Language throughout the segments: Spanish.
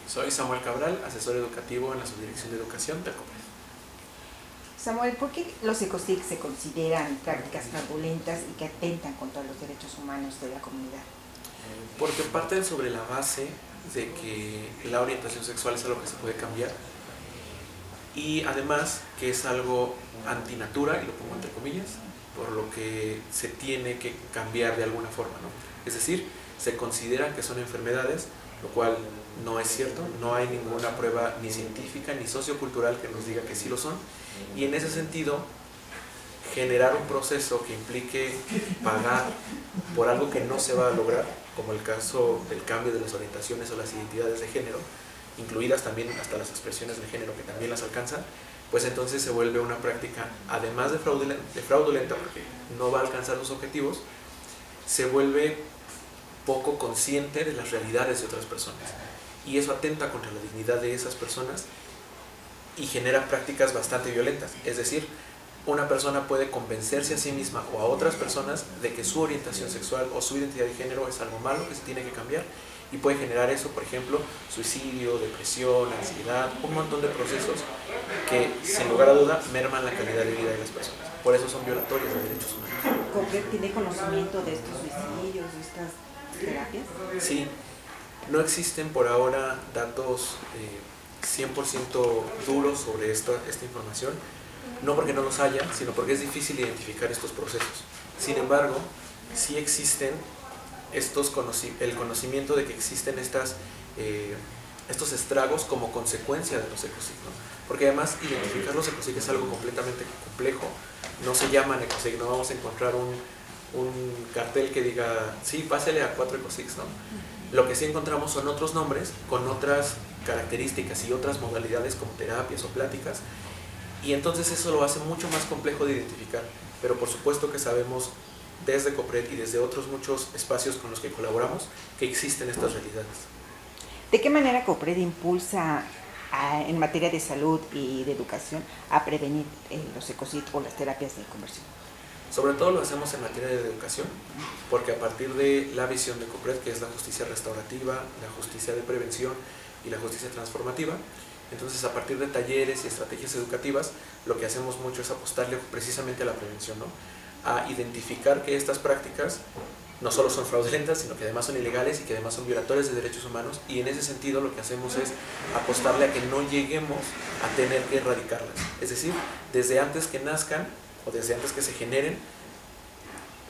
Soy Samuel Cabral, asesor educativo en la Subdirección de Educación de COPRED. Samuel, ¿por qué los ECOSIC se consideran prácticas fraudulentas y que atentan contra los derechos humanos de la comunidad? Porque parten sobre la base de que la orientación sexual es algo que se puede cambiar y además que es algo antinatura, y lo pongo entre comillas, por lo que se tiene que cambiar de alguna forma, ¿no? Es decir, se consideran que son enfermedades, lo cual no es cierto, no hay ninguna prueba ni científica ni sociocultural que nos diga que sí lo son, y en ese sentido generar un proceso que implique pagar por algo que no se va a lograr, como el caso del cambio de las orientaciones o las identidades de género, incluidas también hasta las expresiones de género que también las alcanzan, pues entonces se vuelve una práctica, además de fraudulenta, porque no va a alcanzar sus objetivos, se vuelve poco consciente de las realidades de otras personas. Y eso atenta contra la dignidad de esas personas y genera prácticas bastante violentas. Es decir, una persona puede convencerse a sí misma o a otras personas de que su orientación sexual o su identidad de género es algo malo, que se tiene que cambiar, y puede generar eso, por ejemplo, suicidio, depresión, ansiedad, un montón de procesos que, sin lugar a duda, merman la calidad de vida de las personas. Por eso son violatorios de derechos humanos. ¿COPRED tiene conocimiento de estos suicidios, de estas terapias? Sí, no existen por ahora datos 100% duros sobre esta información, no porque no los haya, sino porque es difícil identificar estos procesos. Sin embargo, sí existen el conocimiento de que existen estos estragos como consecuencia de los ECOSIC, ¿no? Porque además identificar los ECOSIC es algo completamente complejo. No se llaman ECOSIC, no vamos a encontrar un cartel que diga, sí, pásele a 4 ECOSICs, ¿no? Lo que sí encontramos son otros nombres con otras características y otras modalidades como terapias o pláticas, y entonces eso lo hace mucho más complejo de identificar, pero por supuesto que sabemos desde COPRED y desde otros muchos espacios con los que colaboramos que existen estas realidades. ¿De qué manera COPRED impulsa en materia de salud y de educación a prevenir los ECOSIC o las terapias de conversión? Sobre todo lo hacemos en materia de educación, porque a partir de la visión de COPRED, que es la justicia restaurativa, la justicia de prevención y la justicia transformativa, entonces a partir de talleres y estrategias educativas, lo que hacemos mucho es apostarle precisamente a la prevención, ¿no? A identificar que estas prácticas no solo son fraudulentas, sino que además son ilegales y que además son violatorias de derechos humanos, y en ese sentido lo que hacemos es apostarle a que no lleguemos a tener que erradicarlas. Es decir, desde antes que nazcan o desde antes que se generen,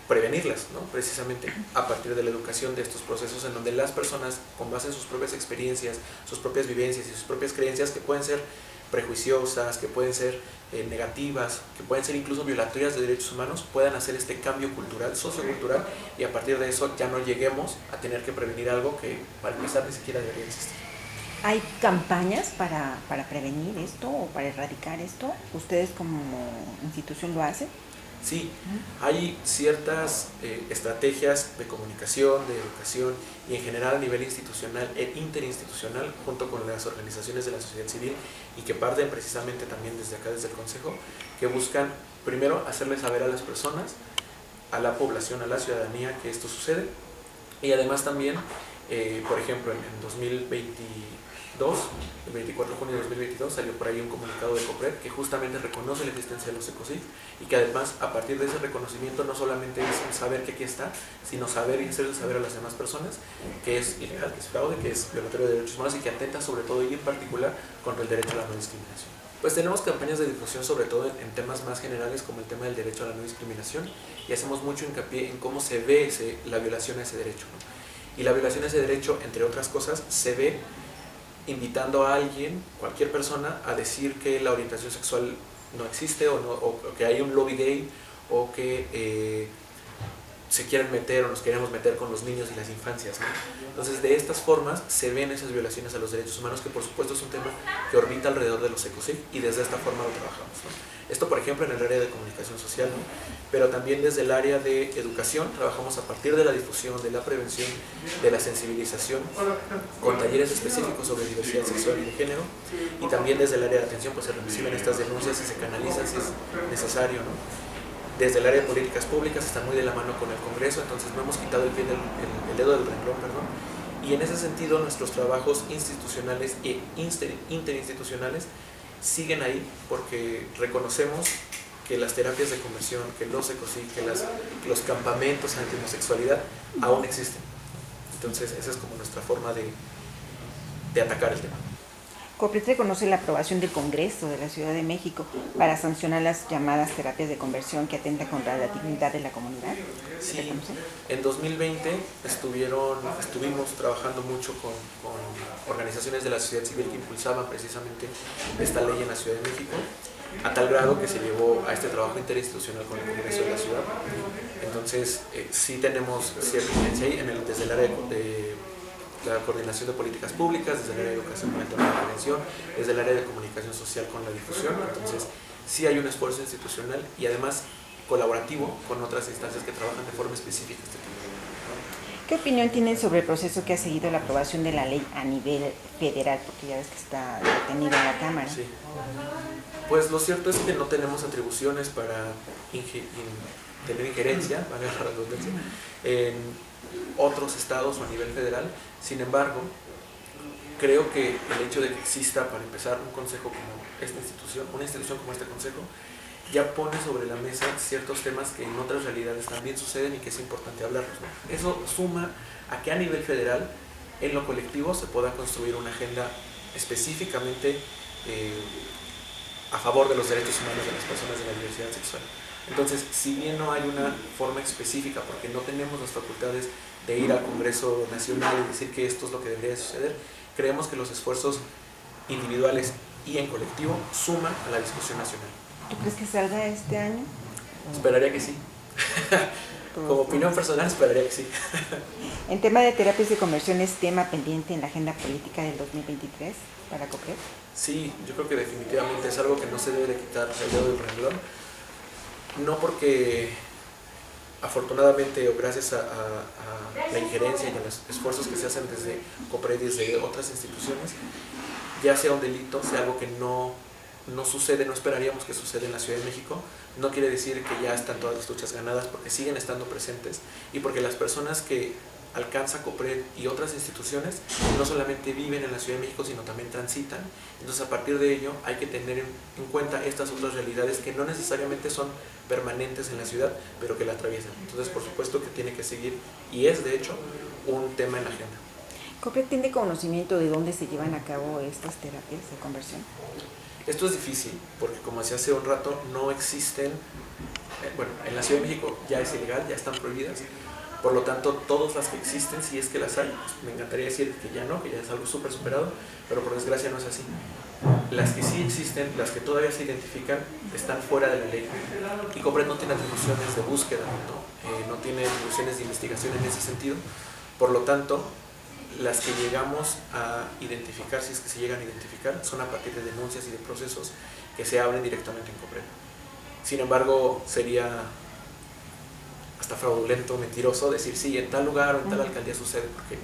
prevenirlas, ¿no? Precisamente a partir de la educación de estos procesos en donde las personas, con base en sus propias experiencias, sus propias vivencias y sus propias creencias, que pueden ser prejuiciosas, que pueden ser negativas, que pueden ser incluso violatorias de derechos humanos, puedan hacer este cambio cultural, sociocultural, y a partir de eso ya no lleguemos a tener que prevenir algo que para empezar ni siquiera debería existir. ¿Hay campañas para prevenir esto o para erradicar esto? ¿Ustedes como institución lo hacen? Sí, hay ciertas estrategias de comunicación, de educación y en general a nivel institucional e interinstitucional junto con las organizaciones de la sociedad civil, y que parten precisamente también desde acá, desde el Consejo, que buscan primero hacerle saber a las personas, a la población, a la ciudadanía que esto sucede, y además también, por ejemplo, en 2022, el 24 de junio de 2022, salió por ahí un comunicado de COPRED que justamente reconoce la existencia de los ECOSIC, y que además a partir de ese reconocimiento no solamente es saber que aquí está, sino saber y hacerle saber a las demás personas que es ilegal, que es fraude, que es violatorio de derechos humanos y que atenta sobre todo y en particular contra el derecho a la no discriminación. Pues tenemos campañas de difusión sobre todo en temas más generales como el tema del derecho a la no discriminación, y hacemos mucho hincapié en cómo se ve la violación a ese derecho, ¿no? Y la violación a ese derecho, entre otras cosas, se ve invitando a alguien, cualquier persona, a decir que la orientación sexual no existe o que hay un lobby gay, o que se quieren meter o nos queremos meter con los niños y las infancias, ¿no? Entonces, de estas formas se ven esas violaciones a los derechos humanos, que por supuesto es un tema que orbita alrededor de los ECOSIC, y desde esta forma lo trabajamos, ¿no? Esto, por ejemplo, en el área de comunicación social, ¿no? Pero también desde el área de educación trabajamos a partir de la difusión, de la prevención, de la sensibilización, con talleres específicos sobre diversidad sexual y de género, y también desde el área de atención, pues se reciben estas denuncias y se canalizan si es necesario, ¿no? Desde el área de políticas públicas está muy de la mano con el Congreso, entonces no hemos quitado el dedo del renglón, Y en ese sentido nuestros trabajos institucionales e interinstitucionales siguen ahí porque reconocemos que las terapias de conversión, que los ecosí, que los campamentos anti-homosexualidad aún existen. Entonces esa es como nuestra forma de atacar el tema. COPRED reconoce la aprobación del Congreso de la Ciudad de México para sancionar las llamadas terapias de conversión que atentan contra la dignidad de la comunidad. Sí, en 2020 estuvimos trabajando mucho con organizaciones de la sociedad civil que impulsaban precisamente esta ley en la Ciudad de México, a tal grado que se llevó a este trabajo interinstitucional con el Congreso de la Ciudad. Entonces, sí tenemos cierta influencia ahí desde el área de la coordinación de políticas públicas, desde el área de educación con el tema de la prevención, desde el área de comunicación social con la difusión. Entonces, sí hay un esfuerzo institucional y además colaborativo con otras instancias que trabajan de forma específica este tema. ¿Qué opinión tienen sobre el proceso que ha seguido la aprobación de la ley a nivel federal? Porque ya ves que está detenido en la Cámara. Sí. Pues lo cierto es que no tenemos atribuciones para tener injerencia, vale la redundancia, en otros estados o a nivel federal. Sin embargo, creo que el hecho de que exista, para empezar, un consejo como esta institución, una institución como este consejo, ya pone sobre la mesa ciertos temas que en otras realidades también suceden y que es importante hablarlos, ¿no? Eso suma a que a nivel federal, en lo colectivo, se pueda construir una agenda específicamente a favor de los derechos humanos de las personas de la diversidad sexual. Entonces, si bien no hay una forma específica, porque no tenemos las facultades de ir al Congreso Nacional y decir que esto es lo que debería suceder, creemos que los esfuerzos individuales y en colectivo suman a la discusión nacional. ¿Tú crees que salga este año? Esperaría que sí. Como opinión personal, esperaría que sí. En tema de terapias de conversión, ¿es tema pendiente en la agenda política del 2023 para COPRED? Sí, yo creo que definitivamente es algo que no se debe de quitar el dedo del renglón. No porque afortunadamente o gracias a la injerencia y a los esfuerzos que se hacen desde COPRED y desde otras instituciones, ya sea un delito, sea algo que no sucede, no esperaríamos que suceda en la Ciudad de México, no quiere decir que ya están todas las luchas ganadas, porque siguen estando presentes y porque las personas que alcanza COPRED y otras instituciones no solamente viven en la Ciudad de México, sino también transitan. Entonces, a partir de ello hay que tener en cuenta estas otras realidades que no necesariamente son permanentes en la ciudad, pero que la atraviesan. Entonces, por supuesto que tiene que seguir y es de hecho un tema en la agenda. ¿COPRED tiene conocimiento de dónde se llevan a cabo estas terapias de conversión? Esto es difícil porque, como decía hace un rato, no existen, bueno, en la Ciudad de México ya es ilegal, ya están prohibidas. Por lo tanto, todas las que existen, si es que las hay, pues me encantaría decir que ya no, que ya es algo súper superado, pero por desgracia no es así. Las que sí existen, las que todavía se identifican, están fuera de la ley. Y COPRED no tiene atribuciones de búsqueda, no tiene atribuciones de investigación en ese sentido. Por lo tanto, las que llegamos a identificar, si es que se llegan a identificar, son a partir de denuncias y de procesos que se abren directamente en COPRED. Sin embargo, sería hasta fraudulento, mentiroso decir sí, en tal lugar o en tal alcaldía sucede, porque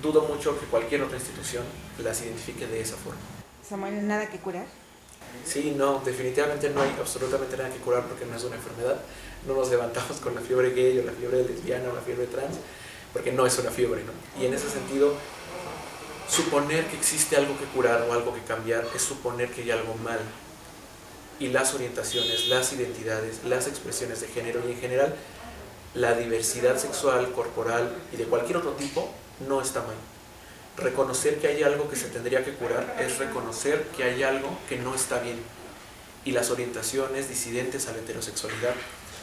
dudo mucho que cualquier otra institución las identifique de esa forma. Samuel, ¿nada que curar? Sí, no, definitivamente no hay absolutamente nada que curar porque no es una enfermedad. No nos levantamos con la fiebre gay o la fiebre lesbiana o la fiebre trans, porque no es una fiebre, ¿no? Y en ese sentido, suponer que existe algo que curar o algo que cambiar es suponer que hay algo mal. Y las orientaciones, las identidades, las expresiones de género y en general la diversidad sexual, corporal y de cualquier otro tipo no está mal. Reconocer que hay algo que se tendría que curar es reconocer que hay algo que no está bien. Y las orientaciones disidentes a la heterosexualidad,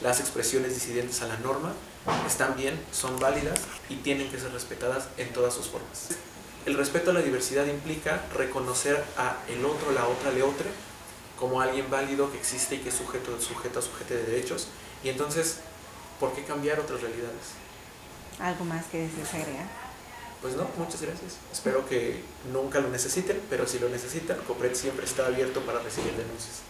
las expresiones disidentes a la norma, están bien, son válidas y tienen que ser respetadas en todas sus formas. El respeto a la diversidad implica reconocer a el otro, la otra, le otre, como alguien válido que existe y que es sujeto de derechos. Y entonces, ¿por qué cambiar otras realidades? ¿Algo más que desees agregar? Pues no, muchas gracias. Espero que nunca lo necesiten, pero si lo necesitan, COPRED siempre está abierto para recibir denuncias.